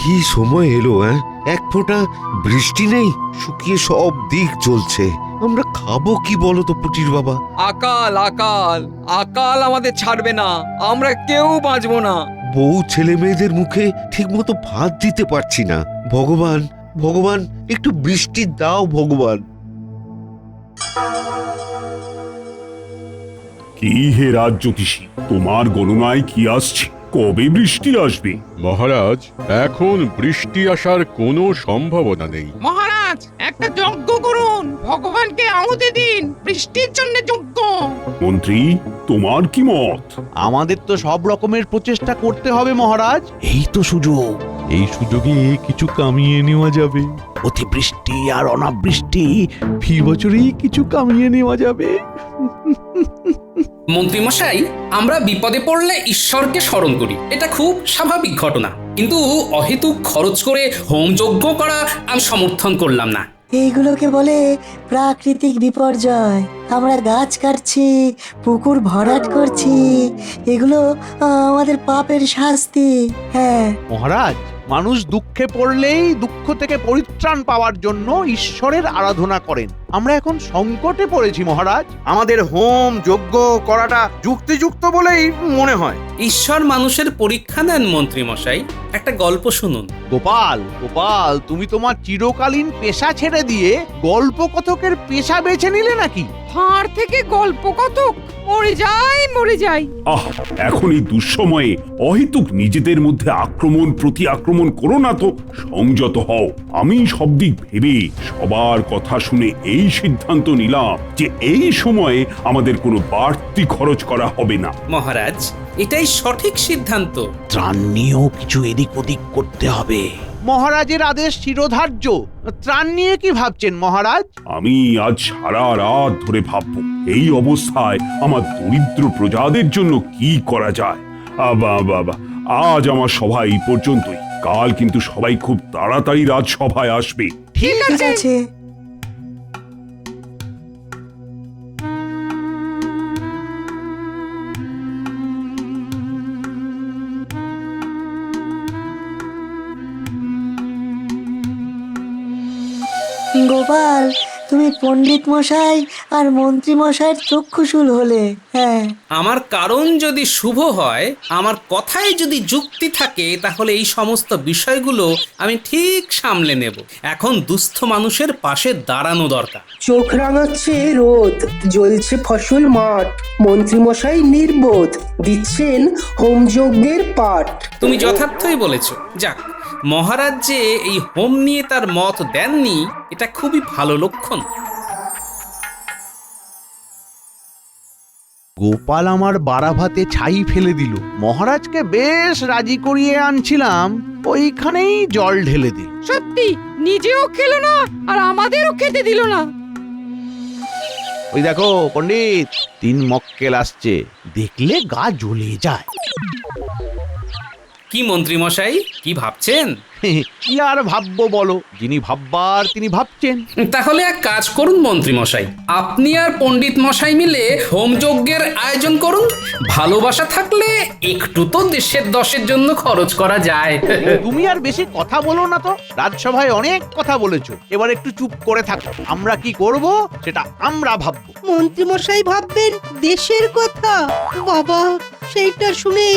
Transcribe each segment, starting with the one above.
কি সময় এলো, এক ফোঁটা বৃষ্টি নেই, শুকিয়ে সব দিক জ্বলছে। আমরা খাবো কি বলো তো পুটির বাবা? আকাল আকাল আকাল আমাদের ছাড়বে না, আমরা কেউ বাঁচবো না। বউ ছেলে মেয়েদের মুখে ঠিকমতো ভাত দিতে পারছি না। ভগবান ভগবান, একটু বৃষ্টি দাও ভগবান। কি হে রাজ জ্যোতিষী, তোমার গণনায় কি আসছে? কবে বৃষ্টি আসবে? মহারাজ, এখন বৃষ্টি আসার কোনো সম্ভাবনা নেই। মহারাজ, একটা যজ্ঞ করুন, ভগবানকে আহুতি দিন, বৃষ্টির জন্য যজ্ঞ। মন্ত্রী, তোমার কি মত? আমাদের তো সব রকমের প্রচেষ্টা করতে হবে মহারাজ। এই তো সুযোগ, এই সুযোগে কিছু কামিয়ে নেওয়া যাবে। অতিবৃষ্টি আর অনাবৃষ্টি ফি বছরেই কিছু কামিয়ে নেওয়া যাবে। মন্ত্রীমশাই, আমরা বিপদে পড়লে ঈশ্বরকে স্মরণ করি, এটা খুব স্বাভাবিক ঘটনা, কিন্তু অহেতুক খরচ করে হোমযজ্ঞ করা আমি সমর্থন করলাম না। এইগুলোকে বলে প্রাকৃতিক বিপর্যয়। আমরা গাছ কাটছি, পুকুর ভরাট করছি, এগুলো আমাদের পাপের শাস্তি। হ্যাঁ মহারাজ, মানুষ দুঃখে পড়লেই দুঃখ থেকে পরিত্রাণ পাওয়ার জন্য ঈশ্বরের আরাধনা করেন। আমরা এখন সংকটে পড়েছি মহারাজ, আমাদের হোম যজ্ঞ করাটা যুক্তিযুক্ত বলেই মনে হয়। ঈশ্বর মানুষের পরীক্ষা নেন মন্ত্রীমশাই। একটা গল্প শুনুন। গোপাল, গোপাল, তুমি তোমার চিরকালীন পেশা ছেড়ে দিয়ে গল্প কথকের পেশা বেছে নিলে নাকি? হাড় থেকে গল্প কতক, মরে যাই মরে যাই। আহ, এখন এই দুঃসময়ে অহেতুক নিজেদের মধ্যে আক্রমণ প্রতি আক্রমণ করো না তো, সংযত হও। আমি সব দিক ভেবে সবার কথা শুনে এই সিদ্ধান্ত নিলাম যে এই সময়ে আমাদের কোনো বাড়তি খরচ করা হবে না। মহারাজ, এটাই সঠিক সিদ্ধান্ত। ত্রাণ নিয়েও কিছু এদিক ওদিক করতে হবে। মহারাজের আদেশ শিরোধার্য। ত্রাণ নিয়ে কি ভাবছেন মহারাজ? আমি আজ সারা রাত ধরে ভাববো এই অবস্থায় আমার দরিদ্র প্রজাদের জন্য কি করা যায়। বাবা, আজ আমার সভা এই পর্যন্তই। কাল কিন্তু সবাই খুব তাড়াতাড়ি রাজসভায় আসবে। ঠিক আছে। গোপাল, তুমি পণ্ডিত মশাই আর মন্ত্রী মশাইয়ের চক্ষুশূল হলে। হ্যাঁ, আমার কারণ যদি শুভ হয়, আমার কথায় যদি যুক্তি থাকে, তাহলে এই সমস্ত বিষয়গুলো আমি ঠিক সামলে নেব। এখন দুস্থ মানুষের পাশে দাঁড়ানো দরকার। চোখ রাঙাচ্ছে রোদ, জ্বলছে ফসল মাঠ, মন্ত্রীমশাই নির্বোধ, দিচ্ছেন হোমযজ্ঞের পাঠ। তুমি যথার্থই বলেছ। যাক, মহারাজ যে এই হোম নিয়ে তার মত দেননি, এটা খুবই ভালো লক্ষণ। গোপাল আমার বাড়া ভাতে ছাই ফেলে দিল। মহারাজকে বেশ রাজি করিয়ে আনছিলাম, ওইখানেই জল ঢেলে দিল। সত্যি, নিজেও খেলো না আর আমাদেরও খেতে দিল না। ওই দেখো পণ্ডিত, 3 মক্কেল আসছে, দেখলে গা জ্বলে যায়। কি মন্ত্রীমশাই, কি ভাবছেন? কি আর ভাববো বলো, যিনি ভাববার তিনি ভাবছেন। তাহলে এক কাজ করুন মন্ত্রীমশাই, আপনি আর পণ্ডিত মশাই মিলে হোমযজ্ঞের আয়োজন করুন। ভালোবাসা থাকলে একটু তো দেশের দশের জন্য খরচ করা যায়। তুমি আর বেশি কথা বলো না তো, রাজসভায় অনেক কথা বলেছো, এবার একটু চুপ করে থাকো। আমরা কি করব সেটা আমরা ভাববো। মন্ত্রীমশাই ভাববেন দেশের কথা। বাবা, সেইটা শুনে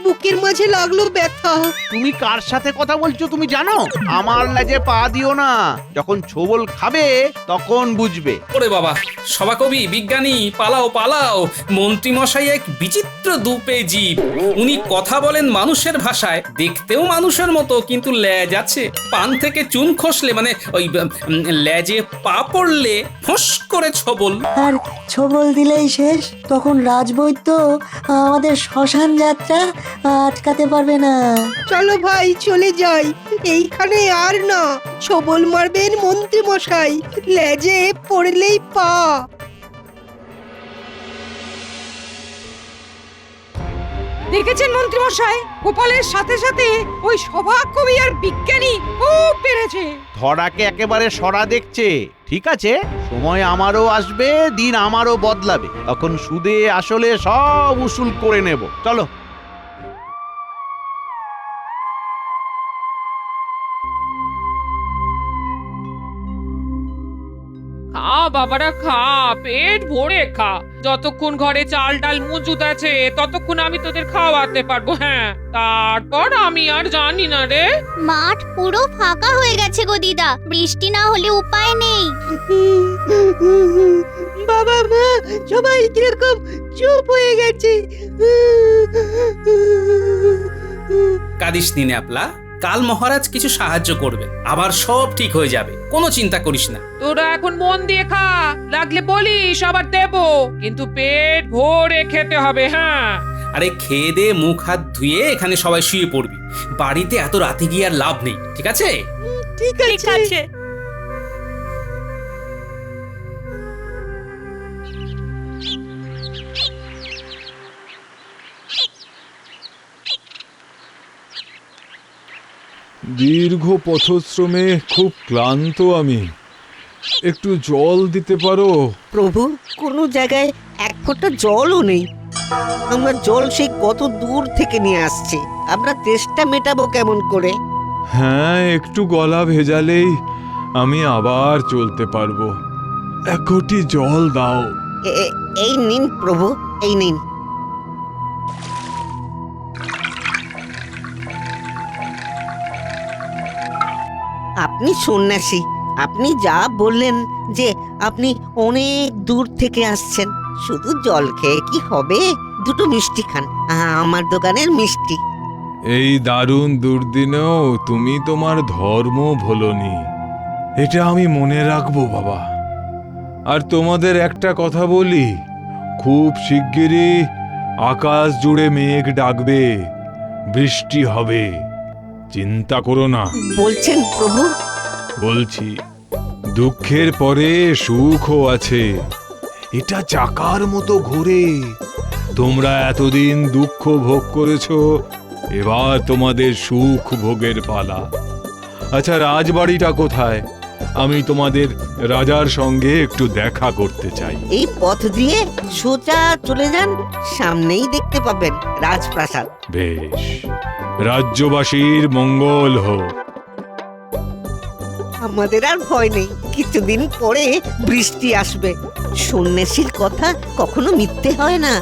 বুকের মাঝে লাগলো ব্যথা। তুমি কার সাথে কথা বলছো তুমি জানো? আমার লেজে পা দিও না, যখন ছোবল খাবে তখন বুঝবে। ওরে বাবা, সভাকবি, বিজ্ঞানী, পালাও পালাও। মন্ত্রীমশাই এক বিচিত্র দুপে জীব। উনি কথা বলেন মানুষের ভাষায়, দেখতেও মানুষের মতো, কিন্তু লেজ আছে। পান থেকে চুন খসলে, মানে ওই লেজে পা পড়লে ফোঁস করে ছোবল। আর ছোবল দিলেই শেষ। তখন রাজবৈদ্য আমাদের শ্মশান যাত্রা আটকাতে পারবে না। চলো ভাই, চলে যাই, এইখানে আর না। ছোবল মারবেন মন্ত্রীমশাই, লেজে পড়লেই পা। দেখেছেন মন্ত্রীমশাই, গোপালের সাথে সাথে ওই সভাকবি আর বিজ্ঞানী খুব পেরেছে। ধরাকে একেবারে সরা দেখছে। ঠিক আছে, সময় আমারও আসবে, দিন আমারও বদলাবে, তখন সুদে আসলে সব উসুল করে নেব। চলো। বাবারা খা, পেট ভরে খা। যতক্ষণ ঘরে চাল ডাল মজুদ আছে ততক্ষণ আমি তোদের খাওয়াতে পারবো। হ্যাঁ, তারপর আমি আর জানি না রে। মাঠ পুরো ফাঁকা হয়ে গেছে গো দিদা, বৃষ্টি না হলে উপায় নেই। বাবা মা সবাই কিরকম চুপ হয়ে গেছে। কাঁদিস নি ন্যাপলা, কাল মহারাজ কিছু সাহায্য করবে, আবার সব ঠিক হয়ে যাবে, কোনো চিন্তা করিস না। তোরা এখন মন দিয়ে খা, লাগলে বলিস আবার দেবো, কিন্তু পেট ভরে খেতে হবে। হ্যাঁ, আরে খেয়ে দে, মুখ হাত ধুয়ে এখানে সবাই শুয়ে পড়বি। বাড়িতে এত রাতে গিয়ে আর লাভ নেই, ঠিক আছে? ঠিক আছে। দীর্ঘ পথশ্রমে খুব ক্লান্ত আমি। একটু জল দিতে পারো? প্রভু, কোনো জায়গায় এক ফোঁটা জলও নেই। আমরা জল সেই কত দূর থেকে নিয়ে আসছি, আমরা তেষ্টা মেটাবো কেমন করে? হ্যাঁ, একটু গলা ভেজালেই আমি আবার চলতে পারবো। এক ঘটি জল দাও। এই নিন প্রভু, এই নিন। আপনি সন্ন্যাসী, আপনি যা বললেন যে আপনি অনেক দূর থেকে আসছেন, শুধু জল খেয়ে কি হবে? দুটো মিষ্টি খান, আমার দোকানের মিষ্টি। এই দারুণ দুর্দিনেও তুমি তোমার ধর্ম ভোলনি, এটা আমি মনে রাখবো বাবা। আর তোমাদের একটা কথা বলি, খুব শিগগিরই আকাশ জুড়ে মেঘ ডাকবে, বৃষ্টি হবে, চিন্তা করো না। বলছেন প্রভু? বলছি, দুঃখের পরে সুখও আছে, এটা চাকার মতো ঘোরে। তোমরা এতদিন দুঃখ ভোগ করেছো, এবার তোমাদের সুখ ভোগের পালা। আচ্ছা, রাজবাড়িটা কোথায়? আমি তোমাদের রাজার সঙ্গে একটু দেখা করতে চাই। এই পথ দিয়ে সোজা চলে যান, সামনেই দেখতে পাবেন রাজপ্রাসাদ। বেশ, রাজ্যবাসীর মঙ্গল হোক। আমাদের আর ভয় নেই, কিছুদিন পরে বৃষ্টি আসবে। সন্ন্যাসীর কথা কখনো মিথ্যে হয় না।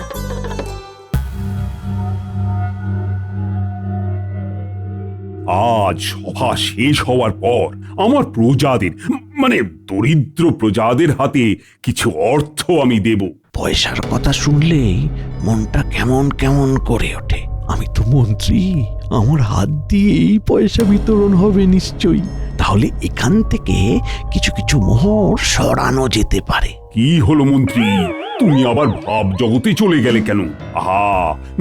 আজ সভা শেষ হওয়ার পর আমার প্রজাদের, মানে দরিদ্র প্রজাদের হাতে কিছু অর্থ আমি দেব। পয়সার কথা শুনলেই মনটা কেমন কেমন করে ওঠে। আমি তো মন্ত্রী, আমার হাত দিয়েই পয়সা বিতরণ হবে নিশ্চয়ই। তাহলে এখান থেকে কিছু কিছু মোহর সরানো যেতে পারে। কি হলো মন্ত্রী, তুমি আবার ভাব জগতে চলে গেলে কেন? আহা,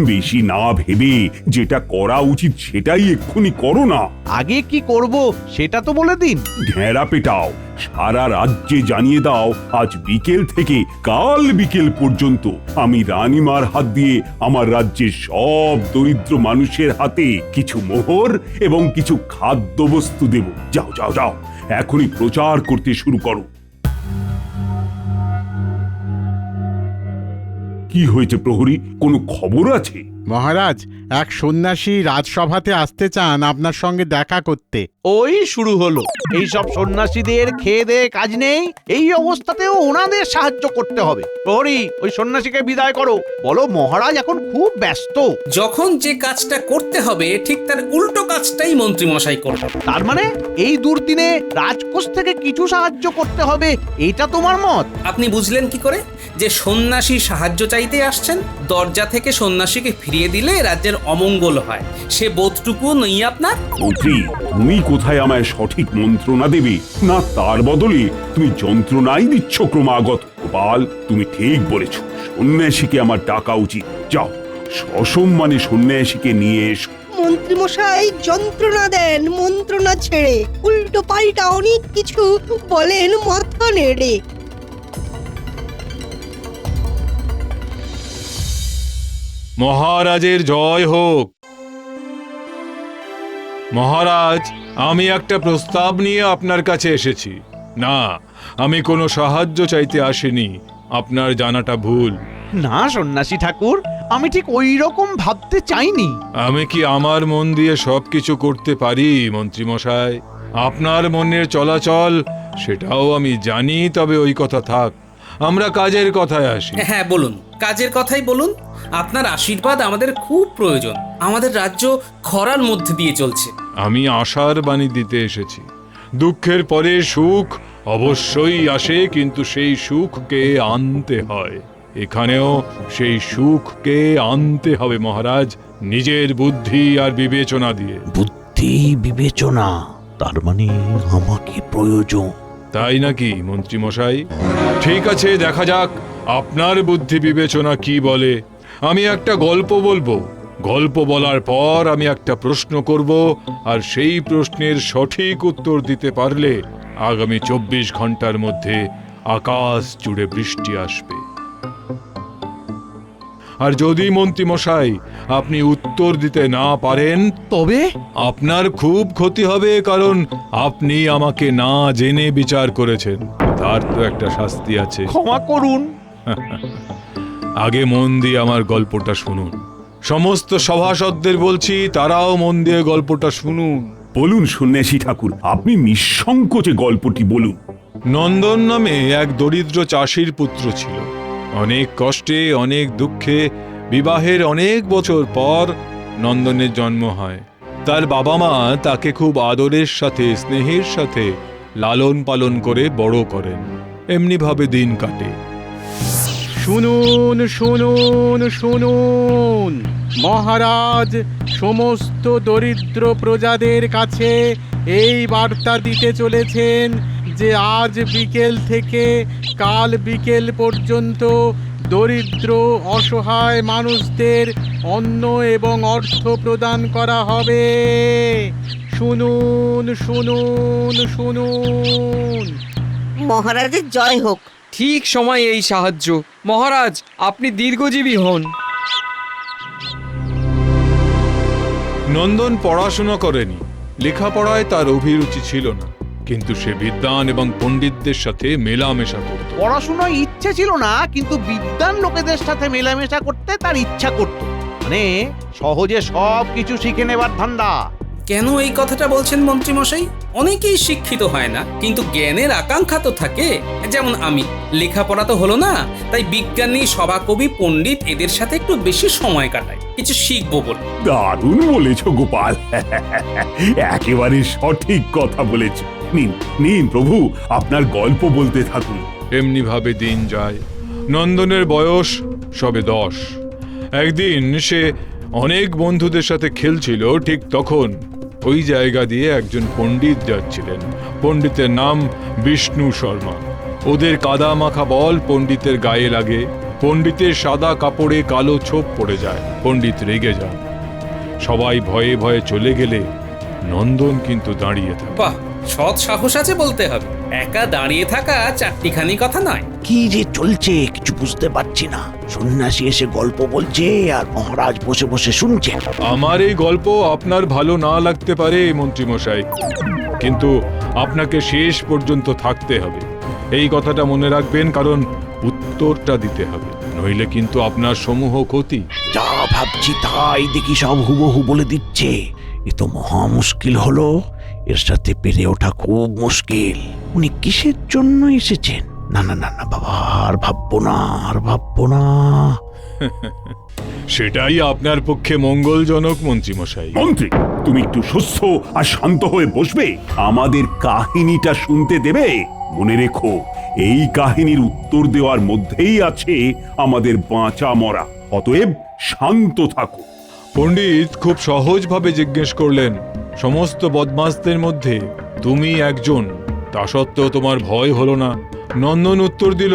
বেশি না ভেবে যেটা করা উচিত সেটাই এক্ষুনি করো না। আগে কি করব সেটা তো বলে দিন। ঘেরা পেটাও, সারা রাজ্যে জানিয়ে দাও আজ বিকেল থেকে কাল বিকেল পর্যন্ত আমি রানীমার হাত দিয়ে আমার রাজ্যের সব দরিদ্র মানুষের হাতে কিছু মোহর এবং কিছু খাদ্যবস্তু দেব। যাও যাও যাও, এখনই প্রচার করতে শুরু করো। কি হয়েছে প্রহরী, কোনো খবর আছে? মহারাজ, এক সন্ন্যাসী রাজসভাতে আসতে চান আপনার সঙ্গে দেখা করতে। ওই শুরু হলো, এই সব সন্ন্যাসীদের খেয়ে দেয়ে কাজ নেই, এই অবস্থাতেও ওনাদের সাহায্য করতে হবে। প্রহরী, ওই সন্ন্যাসীকে বিদায় করো, বলো মহারাজ এখন খুব ব্যস্ত। যখন যে কাজটা করতে হবে ঠিক তার উল্টো কাজটাই মন্ত্রী মশাই করবে। তার মানে এই দুর্দিনে রাজকোষ থেকে কিছু সাহায্য করতে হবে, এটা তোমার মত? আপনি বুঝলেন কি করে যে সন্ন্যাসী সাহায্য চাইতে আসছেন? দরজা থেকে সন্ন্যাসীকে ফিরিয়ে দিলে রাজ্যের অমঙ্গল হয়, সে বোধটুকু নেই আপনার? মন্ত্রী, তুমি কোথায় আমায় সঠিক মন্ত্রণা দেবে, না তার বদলে তুমি যন্ত্রণাই দিচ্ছ ক্রমাগত। গোপাল, তুমি ঠিক বলেছ, সন্ন্যাসীকে আমার ডাকা উচিত। যাও, সসম্মানে সন্ন্যাসীকে নিয়ে এসো। মন্ত্রী মশাই যন্ত্রণা দেন মন্ত্রণা ছেড়ে, উল্টো পাল্টা অনেক কিছু বলেন মাথা নেড়ে। মহারাজের জয় হোক। মহারাজ, আমি একটা প্রস্তাব নিয়ে আপনার কাছে এসেছি। না, আমি কোনো সাহায্য চাইতে আসিনি, আপনার জানাটা ভুল। না সন্ন্যাসী ঠাকুর, আমি ঠিক ওই রকম ভাবতে চাইনি। আমি কি আমার মন দিয়ে সবকিছু করতে পারি মন্ত্রী মশাই? আপনার মনের চলাচল সেটাও আমি জানি, তবে ওই কথা থাক, আমরা কাজের কথায় আসি। হ্যাঁ বলুন, কাজের কথাই বলুন। আপনার আশীর্বাদ আমাদের খুব প্রয়োজন। আমাদের রাজ্য খরার মধ্যে দিয়ে চলছে। আমি আশার বাণী দিতে এসেছি। দুঃখের পরে সুখ অবশ্যই আসে, কিন্তু সেই সুখকে আনতে হয়। এখানেও সেই সুখকে আনতে হবে মহারাজ, নিজের বুদ্ধি আর বিবেচনা দিয়ে। বুদ্ধি বিবেচনা, তার মানে আমাকে প্রয়োজন। তাই নাকি মন্ত্রী মশাই? ঠিক আছে, দেখা যাক আপনার বুদ্ধি বিবেচনা কি বলে। আমি একটা গল্প বলবো, গল্প বলার পর আমি একটা প্রশ্ন করব, আর সেই প্রশ্নের সঠিক উত্তর দিতে পারলে আগামী 24 ঘন্টার মধ্যে আকাশ জুড়ে বৃষ্টি আসবে। আর যদি মন্ত্রী মশাই আপনি উত্তর দিতে না পারেন, তবে আপনার খুব ক্ষতি হবে, কারণ আপনি আমাকে না জেনে বিচার করেছেন। তার তো একটা শাস্তি আছে। ক্ষমা করুন। আগে মন দিয়ে আমার গল্পটা শুনুন। সমস্ত সভাসদদের বলছি, তারাও মন দিয়ে গল্পটা শুনুন। বলুন সন্ন্যাসী ঠাকুর, আপনি নিঃসংকোচে গল্পটি বলুন। নন্দন নামে এক দরিদ্র চাষির পুত্র ছিল। অনেক কষ্টে, অনেক দুঃখে, বিবাহের অনেক বছর পর নন্দনের জন্ম হয়। তার বাবা মা তাকে খুব আদরের সাথে, স্নেহের সাথে লালন পালন করে বড় করেন। এমনিভাবে দিন কাটে। শুনুন শুনুন শুনুন, মহারাজ সমস্ত দরিদ্র প্রজাদের কাছে এই বার্তা দিতে চলেছেন যে আজ বিকেল থেকে কাল বিকেল পর্যন্ত দরিদ্র অসহায় মানুষদের অন্ন এবং অর্থ প্রদান করা হবে। শুনুন শুনুন শুনুন। মহারাজের জয় হোক। ঠিক সময় এই সাহায্য। মহারাজ, আপনি দীর্ঘজীবী হন। নন্দন পড়াশোনা করেনি, লেখাপড়ায় তার অভিরুচি ছিল না, কিন্তু সে বিদ্বান এবং পণ্ডিতদের সাথে মেলামেশা করত। পড়াশোনায় ইচ্ছে ছিল না, কিন্তু বিদ্বান লোকেদের সাথে মেলামেশা করতে তার ইচ্ছা করত। মানে সহজে সব কিছু শিখে নেবার ধান্দা। কেন এই কথাটা বলছেন মন্ত্রী মশাই? অনেকেই শিক্ষিত হয় না, কিন্তু জ্ঞানের আকাঙ্ক্ষা তো থাকে। যেমন আমি, লেখাপড়া তো হলো না, তাই বিজ্ঞানী, সভাকবি, পণ্ডিত এদের সাথে একটু বেশি সময় কাটাই, কিছু শিখবো বলে। দারুণ বলেছ গোপাল, একেবারে সঠিক কথা বলেছ। নিন নিন প্রভু, আপনার গল্প বলতে থাকুন। এমনি ভাবে দিন যায়। নন্দনের বয়স সবে 10। একদিন সে অনেক বন্ধুদের সাথে খেলছিল, ঠিক তখন ওই জায়গা দিয়ে একজন পণ্ডিত যাচ্ছিলেন। পণ্ডিতের নাম বিষ্ণু শর্মা। ওদের কাদা মাখা বল পণ্ডিতের গায়ে লাগে। পণ্ডিতের সাদা কাপড়ে কালো ছোপ পড়ে যায়। পণ্ডিত রেগে যান। সবাই ভয়ে ভয়ে চলে গেলে নন্দন কিন্তু দাঁড়িয়ে থাকে। বাহ, সৎ সাহস আছে বলতে হবে। একা দাঁড়িয়ে থাকা চারটিখানি কথা নয়। কি যে চলছে কিছু বুঝতে পারছি না। সন্ন্যাসী এসে গল্প বলছে আর মহারাজ বসে বসে শুনছে। আমার এই গল্প আপনার ভালো না লাগতে পারে মন্ত্রী মশাই, কিন্তু আপনাকে শেষ পর্যন্ত থাকতে হবে। এই কথাটা মনে রাখবেন, কারণ উত্তরটা দিতে হবে, নইলে কিন্তু আপনার সমূহ ক্ষতি। যা ভাবছি তাই দেখি সব হুবহু বলে দিচ্ছে। এ তো মহা মুশকিল হলো। এর সাথে পেরে ওঠা খুব মুশকিল। উনি কিসের জন্য এসেছেন? না না না না বাবা, আর ভাববো না, আর ভাববো না। সেটাই আপনার পক্ষে মঙ্গলজনক মন্ত্রী মশাই। মন্ত্রী, তুমি একটু সুস্থ আর শান্ত হয়ে বসবে, আমাদের কাহিনীটা শুনতে দেবে। মনে রেখো, এই কাহিনীর উত্তর দেওয়ার মধ্যেই আছে আমাদের বাঁচা মরা। অতএব শান্ত থাকো। পণ্ডিত খুব সহজভাবে জিজ্ঞেস করলেন, সমস্ত বদমাশদের মধ্যে তুমি একজন, তা সত্ত্বেও তোমার ভয় হলো না? নন্দন উত্তর দিল,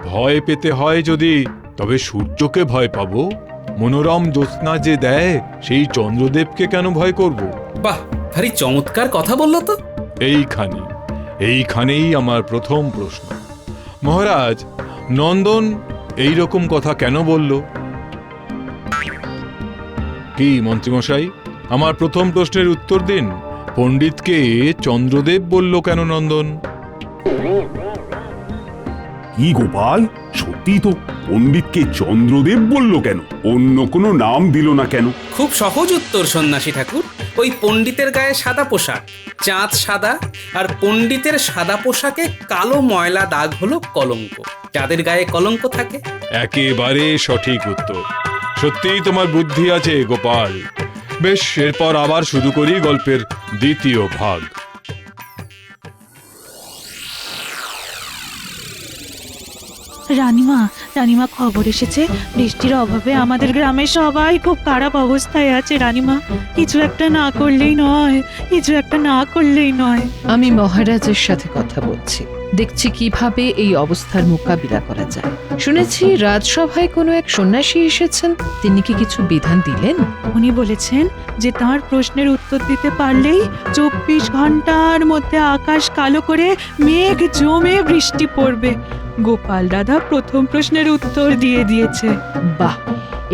ভয় পেতে হয় যদি, তবে সূর্যকে ভয় পাবো। মনোরম জ্যোৎস্না যে দেয়, সেই চন্দ্রদেবকে কেন ভয় করব? বাহ, ভারী চমৎকার কথা বললো তো। এইখানেই আমার প্রথম প্রশ্ন। মহারাজ, নন্দন এই রকম কথা কেন বলল? কি মন্ত্রীমশাই, আমার প্রথম প্রশ্নের উত্তর দিন। পণ্ডিতকে চন্দ্রদেব বলল কেন নন্দন? কি গোপাল, সত্যি তো, পণ্ডিতকে চন্দ্রদেব বলল কেন? অন্য কোনো নাম দিল না কেন? খুব সহজ উত্তর সন্ন্যাসী ঠাকুর। ওই পণ্ডিতের গায়ে সাদা পোশাক, চাঁদ সাদা, আর পণ্ডিতের সাদা পোশাকে কালো ময়লা দাগ হলো কলঙ্ক। যাদের গায়ে কলঙ্ক থাকে। একেবারে সঠিক উত্তর। সত্যিই তোমার বুদ্ধি আছে গোপাল। বেশ, এরপর আবার শুরু করি গল্পের দ্বিতীয় ভাগ। রানীমা খবর এসেছে বৃষ্টির অভাবে আমাদের গ্রামের সবাই খুব খারাপ অবস্থায় আছে। রানীমা, কিছু একটা না করলেই নয়। আমি মহারাজের সাথে কথা বলছি, দেখছি কিভাবে এই অবস্থার মোকাবিলা করা যায়। শুনেছি রাজসভায় কোনো এক সন্ন্যাসী এসেছেন, তিনি কি কিছু বিধান দিলেন? উনি বলেছেন যে তার প্রশ্নের উত্তর দিতে পারলেই 24 ঘন্টার মধ্যে আকাশ কালো করে মেঘ জমে বৃষ্টি পড়বে। গোপাল দাদা প্রথম প্রশ্নের উত্তর দিয়ে দিয়েছে। বাহ,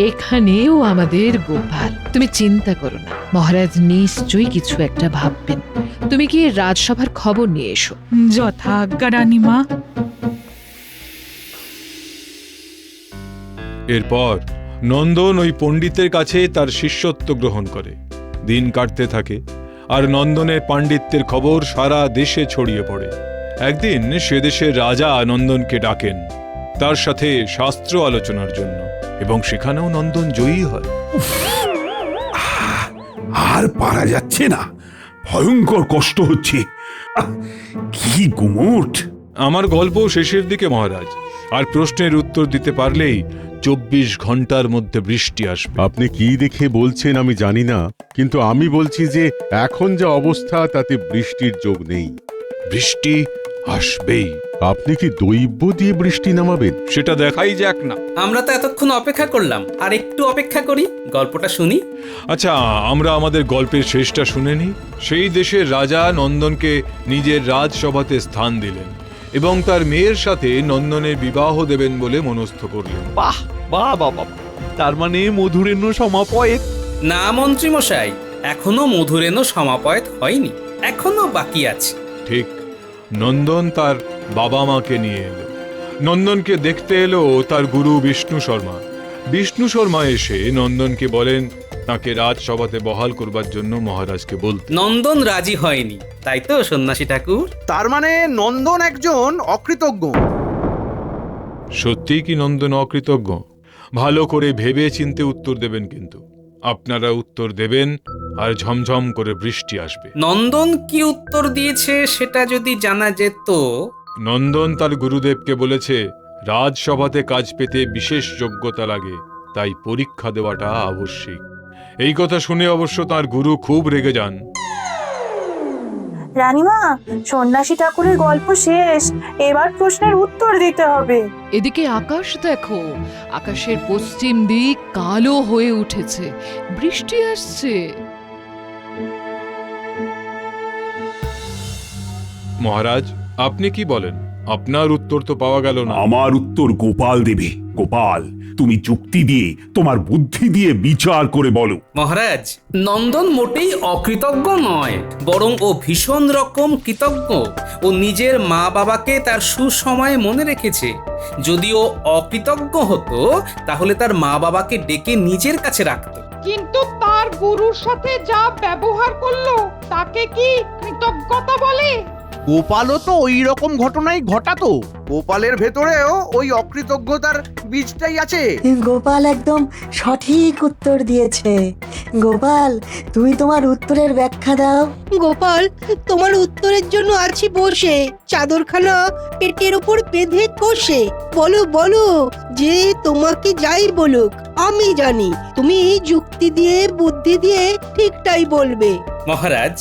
এখানেও আমাদের গোপাল। তুমি চিন্তা করো না, মহারাজ নিশ্চয়ই কিছু একটা ভাববেন। তুমি কি রাজসভার খবর নিয়ে এসো। যথা আজ্ঞা রানীমা। এরপর নন্দন ওই পণ্ডিতের কাছে তার শিষ্যত্ব গ্রহণ করে। দিন কাটতে থাকে আর নন্দনের পাণ্ডিত্যের খবর সারা দেশে ছড়িয়ে পড়ে। একদিন সে দেশের রাজা নন্দনকে ডাকেন তার সাথে শাস্ত্র আলোচনার জন্য, এবং সেখানেও নন্দন জয়ী হয়। আর পারা যাচ্ছে না, ভয়ঙ্কর কষ্ট হচ্ছে। কি গুমোট! আমার গল্প শেষের দিকে মহারাজ, আর প্রশ্নের উত্তর দিতে পারলেই 24 ঘন্টার মধ্যে বৃষ্টি আসবে। আপনি কি দেখে বলছেন আমি জানি না, কিন্তু আমি বলছি যে এখন যা অবস্থা তাতে বৃষ্টির যোগ নেই। বৃষ্টি আসবেই। আপনি কি দৈব দিয়ে বৃষ্টি নামাবেন? সেটা দেখাই যাক না। আমরা তো এতক্ষণ অপেক্ষা করলাম, আর একটু অপেক্ষা করি, গল্পটা শুনি। আচ্ছা, আমরা আমাদের গল্পের শেষটা শুনে নিই। সেই দেশের রাজা নন্দনকে নিজের রাজসভাতে স্থান দিলেন এবং তার মেয়ের সাথে নন্দনের বিবাহ দেবেন বলে মনস্থ করলেন। বাহ বাহ বাবা, তার মানে মধুরেণ্য সমাপয়েত? না মন্ত্রী মশাই, এখনো মধুরেণ্য সমাপয়েত হয়নি, এখনো বাকি আছে। ঠিক। নন্দন তার বাবা মাকে নিয়ে এলো। নন্দনকে দেখতে এলো তার গুরু বিষ্ণু শর্মা। বিষ্ণু শর্মা এসে নন্দনকে বলেন তাকে রাজসভাতে বহাল করবার জন্য মহারাজকে বলতে। নন্দন রাজি হয়নি, তাই তো সন্ন্যাসী ঠাকুর? তার মানে নন্দন একজন অকৃতজ্ঞ। সত্যি কি নন্দন অকৃতজ্ঞ? ভালো করে ভেবে চিন্তে উত্তর দেবেন, কিন্তু আপনারা উত্তর দেবেন আর ঝমঝম করে বৃষ্টি আসবে। নন্দন কি উত্তর দিয়েছে সেটা যদি জানা যেত। নন্দন তার গুরুদেবকে বলেছে রাজসভাতে কাজ পেতে বিশেষ যোগ্যতা লাগে, তাই পরীক্ষা দেওয়াটা আবশ্যিক। এই কথা শুনে অবশ্য তার গুরু খুব রেগে যান। রানীমা, সন্ন্যাসী ঠাকুরের গল্প শেষ, এবার প্রশ্নের উত্তর দিতে হবে। এদিকে আকাশ দেখো, আকাশের পশ্চিম দিক কালো হয়ে উঠেছে, বৃষ্টি আসছে। মহারাজ, আপনি কি বলেন? আপনার উত্তর তো পাওয়া গেল না। আমার উত্তর গোপাল দেবে। গোপাল, তুমি যুক্তি দিয়ে, তোমার বুদ্ধি দিয়ে বিচার করে বলো। মহারাজ, নন্দন মোটেই অকৃতজ্ঞ নয়, বরং ও ভীষণ রকম কৃতজ্ঞ। ও নিজের মা বাবাকে তার সুসময়ে মনে রেখেছে। যদি ও অকৃতজ্ঞ হতো তাহলে তার মা বাবাকে ডেকে নিজের কাছে রাখত। কিন্তু তার গুরুর সাথে যা ব্যবহার করলো তাকে কি কৃতজ্ঞতা বলে? গোপালও তো ওই রকম ঘটনাই ঘটাতো। গোপালের ভেতরেও ওই অকৃতজ্ঞতার বীজটাই আছে। গোপাল একদম সঠিক উত্তর দিয়েছে। গোপাল, তুমি তোমার উত্তরের ব্যাখ্যা দাও। গোপাল, তোমার উত্তরের জন্য আছি বসে, চাদরখানা পেটের উপর বেঁধে কষে। বলো বলো, যে তোমাকে যাই বলুক আমি জানি তুমি যুক্তি দিয়ে বুদ্ধি দিয়ে ঠিকটাই বলবে। মহারাজ,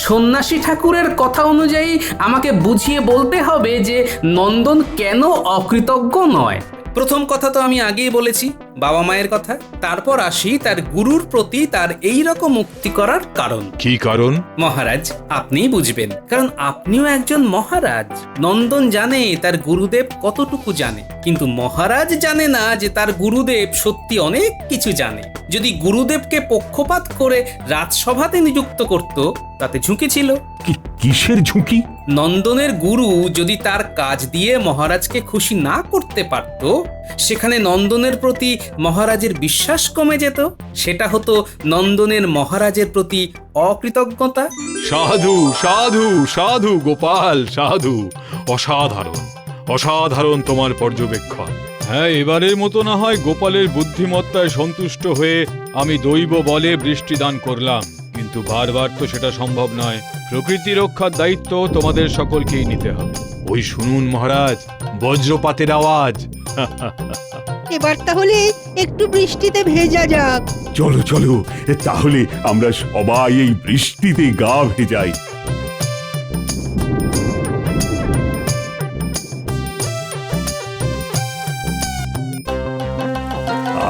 সন্ন্যাসী ঠাকুরের কথা অনুযায়ী আমাকে বুঝিয়ে বলতে হবে যে নন্দন কেন অকৃতজ্ঞ নয়। প্রথম কথা তো আমি আগেই বলেছি, বাবা মায়ের কথা। তারপর আসি তার গুরুর প্রতি তার এই রকম মুক্তি করার কারণ। কি কারণ? মহারাজ, আপনিই বুঝবেন, কারণ আপনিও একজন মহারাজ। নন্দন জানে তার গুরুদেব কতটুকু জানে, কিন্তু মহারাজ জানে না যে তার গুরুদেব সত্যি অনেক কিছু জানে। যদি গুরুদেবকে পক্ষপাত করে রাজসভাতে নিযুক্ত করত, তাতে ঝুঁকি ছিল। কিসের ঝুঁকি? নন্দনের গুরু যদি তার কাজ দিয়ে মহারাজকে খুশি না করতে পারত, সেখানে নন্দনের প্রতি মহারাজের বিশ্বাস কমে যেত। সেটা হতো নন্দনের মহারাজের প্রতি অকৃতজ্ঞতা। সাধু সাধু সাধু গোপাল, সাধু। অসাধারণ অসাধারণ তোমার পর্যবেক্ষণ। হ্যাঁ, এবারের মতো না হয় গোপালের বুদ্ধিমত্তায় সন্তুষ্ট হয়ে আমি দৈব বলে বৃষ্টি দান করলাম, কিন্তু বারবার তো সেটা সম্ভব নয়। প্রকৃতি রক্ষার দায়িত্ব তোমাদের সকলকেই নিতে হবে। ওই শুনুন মহারাজ, বজ্রপাতের আওয়াজ। এবার তাহলে একটু বৃষ্টিতে ভেজা যাক। চলো চলো, তাহলে আমরা সবাই এই বৃষ্টিতে গা ভেজাই।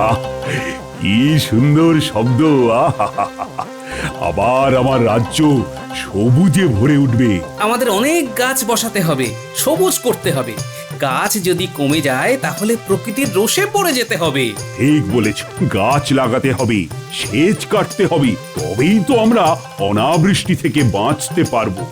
আহ, কি সুন্দর শব্দ! আবার আমার রাজ্য সবুজে ভরে উঠবে। আমাদের অনেক গাছ বসাতে হবে, সবুজ করতে হবে। গাছ যদি কমে যায় তাহলে প্রকৃতির রোষে পড়ে যেতে হবে। ঠিক বলেছ, গাছ লাগাতে হবে, সেচ কাটতে হবে, তবেই তো আমরা অনাবৃষ্টি থেকে বাঁচতে পারবো।